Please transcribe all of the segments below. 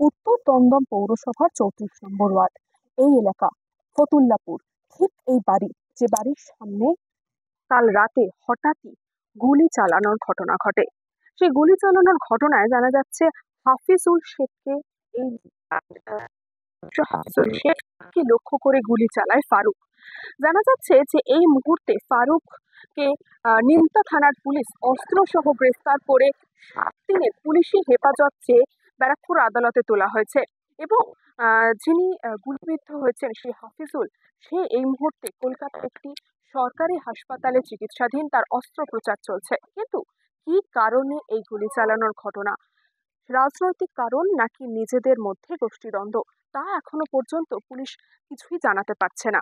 উত্তর দমদম পৌরসভার 34 নম্বর ওয়ার্ড। এই এলাকা ফতুল্লাপুর। ঠিক এই বাড়ি, যে বাড়ির সামনে কাল রাতে হঠাৎই গুলি চালানোর ঘটনা ঘটে। সেই গুলি চালানোর ঘটনায় জানা যাচ্ছে হাফিজুল শেখকে শেখকে লক্ষ্য করে গুলি চালায় ফারুক। জানা যাচ্ছে যে এই মুহূর্তে ফারুককে নিমতা থানার পুলিশ অস্ত্র সহ গ্রেফতার করে 7 দিনের পুলিশি হেফাজত চেয়ে ব্যারাকপুর আদালতে তোলা হয়েছে এবং যিনি গুলিবিদ্ধ হয়েছেন সেই হাফিজুল, সে এই মুহূর্তে কলকাতার একটি সরকারি হাসপাতালে চিকিৎসাধীন, তার অস্ত্রোপচার চলছে। কিন্তু কি কারণে এই গুলি চালানোর ঘটনা, রাজনৈতিক কারণ নাকি নিজেদের মধ্যে গোষ্ঠীদ্বন্দ্ব, তা এখনো পর্যন্ত পুলিশ কিছুই জানাতে পারছে না।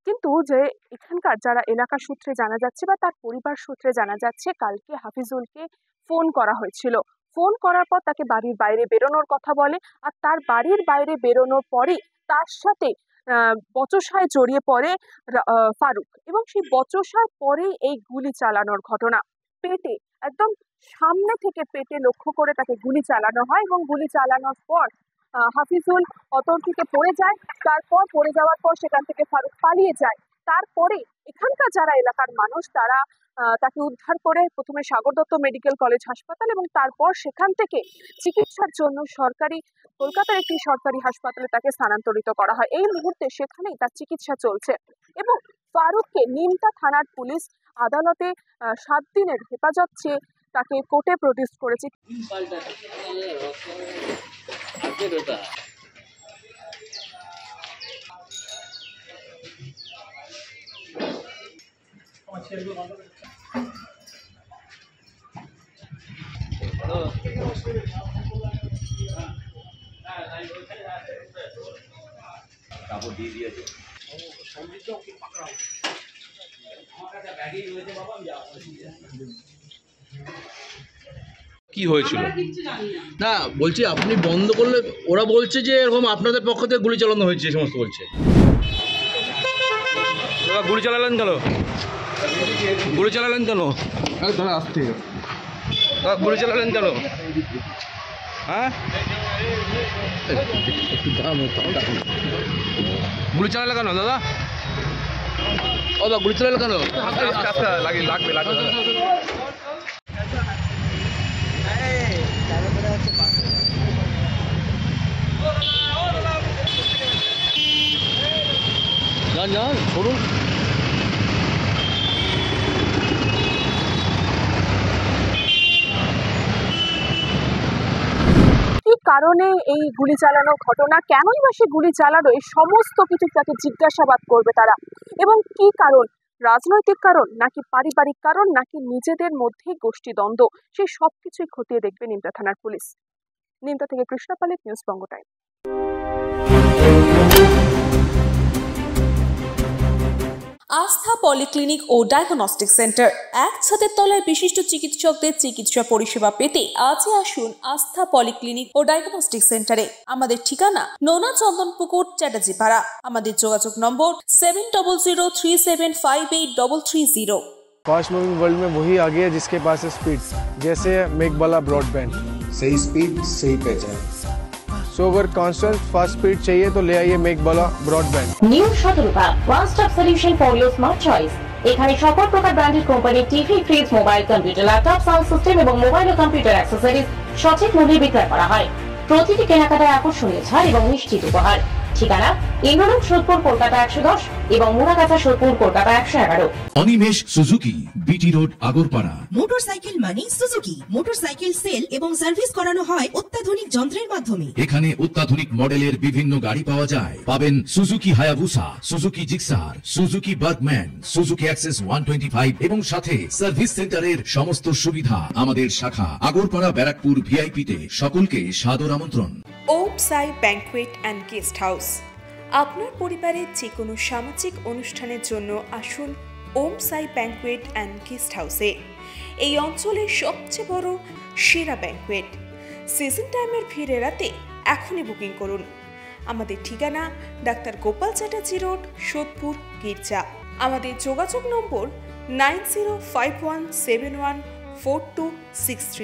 কিন্তু যে এখানকার যারা এলাকা সূত্রে জানা যাচ্ছে বা তার পরিবার সূত্রে জানা যাচ্ছে, কালকে হাফিজুলকে ফোন করা হয়েছিল। ফোন করার পর তাকে বাড়ির বাইরে বেরোনোর কথা বলে, আর তার বাড়ির বাইরে বেরোনোর পরেই তার সাথে বচসায় জড়িয়ে পড়ে ফারুক, এবং সেই বচসার পরেই এই গুলি চালানোর ঘটনা। পেটে, একদম সামনে থেকে পেটে লক্ষ্য করে তাকে গুলি চালানো হয় এবং গুলি চালানোর পর হাফিজুল অতর্কিতে পড়ে যায়। তারপর পড়ে যাওয়ার পর সেখান থেকে ফারুক পালিয়ে যায়। তারপরে এখানকার যারা এলাকার মানুষ তারা তাকে উদ্ধার করে প্রথমে সাগর দত্ত মেডিকেল কলেজ হাসপাতাল এবং তারপর সেখান থেকে চিকিৎসার জন্য কলকাতার একটি সরকারি হাসপাতালে তাকে স্থানান্তরিত করা হয়। এই মুহূর্তে সেখানেই তার চিকিৎসা চলছে এবং ফারুককে নিমতা থানার পুলিশ আদালতে 7 দিনের হেফাজত চেয়ে তাকে কোর্টে প্রডিউস করেছে। কাপড় দিয়ে দিয়েছে কি হয়েছিল না বলছি, আপনি বন্ধ করলে ওরা বলছে যে এরকম আপনাদের পক্ষ থেকে গুলি চালানো হয়েছে, এই সমস্ত বলছে। গুলি চালালেন কেন? গুলি চালালেন কেন? গুলি চালালেন কেন? হ্যাঁ, গুলি চালালে কেন দাদা? ও দা, গুলি চালালে কেন? লাগবে যান করুন। কি কারণে এই গুলি চালানোর ঘটনা, কেনই বা সে গুলি চালানো, এই সমস্ত কিছু তাকে জিজ্ঞাসাবাদ করবে তারা। এবং কি কারণ, রাজনৈতিক কারণ নাকি পারিবারিক কারণ নাকি নিজেদের মধ্যে গোষ্ঠীদ্বন্দ্ব, সেই সবকিছুই খতিয়ে দেখবে নিমতা থানার পুলিশ। নিমতা থেকে কৃষ্ণা পালিত, নিউজ বঙ্গ টাইম। আস্থা পলিক্লিনিক ও ডায়াগনস্টিক সেন্টার, এক ছাদের তলায় বিশিষ্ট চিকিৎসকদের চিকিৎসা পরিষেবা পেতে আজই আসুন আস্থা পলিক্লিনিক ও ডায়াগনস্টিক সেন্টারে। আমাদের ঠিকানা নোনা চন্দনপুকুর, চ্যাটার্জিপাড়া। আমাদের যোগাযোগ নম্বর 7003758330। फास्ट मूविंग वर्ल्ड में वही आगे है जिसके पास है स्पीड, जैसे मेघबाला ब्रॉडबैंड। सही स्पीड सही पहचान। सो अगर कांस्टेंट फास्ट स्पीड चाहिए तो ले आइए Meghbala broadband. New Shatarupa one stop solution for your smart choice. এখানে সকল প্রকার ব্র্যান্ডেড কোম্পানির TV, fridge, mobile, computer, laptop, sound system এবং মোবাইল ও কম্পিউটার অ্যাক্সেসরিজ সঠিক মূল্যে বিক্রয় করা হয়। প্রতিটি কেনাকাটায় আকর্ষণীয় ছাড় এবং নিশ্চিত উপহার। ঠিকানা ইন্দ্রলোক, সোদপুর, কলকাতা 110 এবং Muragachha, Sodepur, Kolkata 111। Animesh Suzuki, BT road, Agarpara. Motorcycle মানে সুজুকি। মোটরসাইকেল সেল এবং সার্ভিস করানো হয় অত্যাধুনিক যন্ত্রের মাধ্যমে। এখানে অত্যাধুনিক মডেলের বিভিন্ন গাড়ি পাওয়া যায়। পাবেন Suzuki Hayabusa, Suzuki Gixxer, Suzuki Bergman, Suzuki access 125 এবং সাথে সার্ভিস সেন্টারের সমস্ত সুবিধা। আমাদের শাখা আগরপাড়া, ব্যারাকপুর ভিআইপি তে। সকলকে সাদর আমন্ত্রণ। ওম সাই ব্যাংকুয়েট অ্যান্ড গেস্ট হাউস। আপনার পরিবারের যে কোনো সামাজিক অনুষ্ঠানের জন্য আসুন ওম সাই ব্যাংকুয়েট অ্যান্ড গেস্ট হাউসে। এই অঞ্চলের সবচেয়ে বড় সেরা ব্যাংকুয়েট। সিজন টাইমের ভিড় এড়াতে এখনই বুকিং করুন। আমাদের ঠিকানা ডাক্তার গোপাল চ্যাটার্জি রোড, সোদপুর, গির্জা। আমাদের যোগাযোগ নম্বর 9051714263।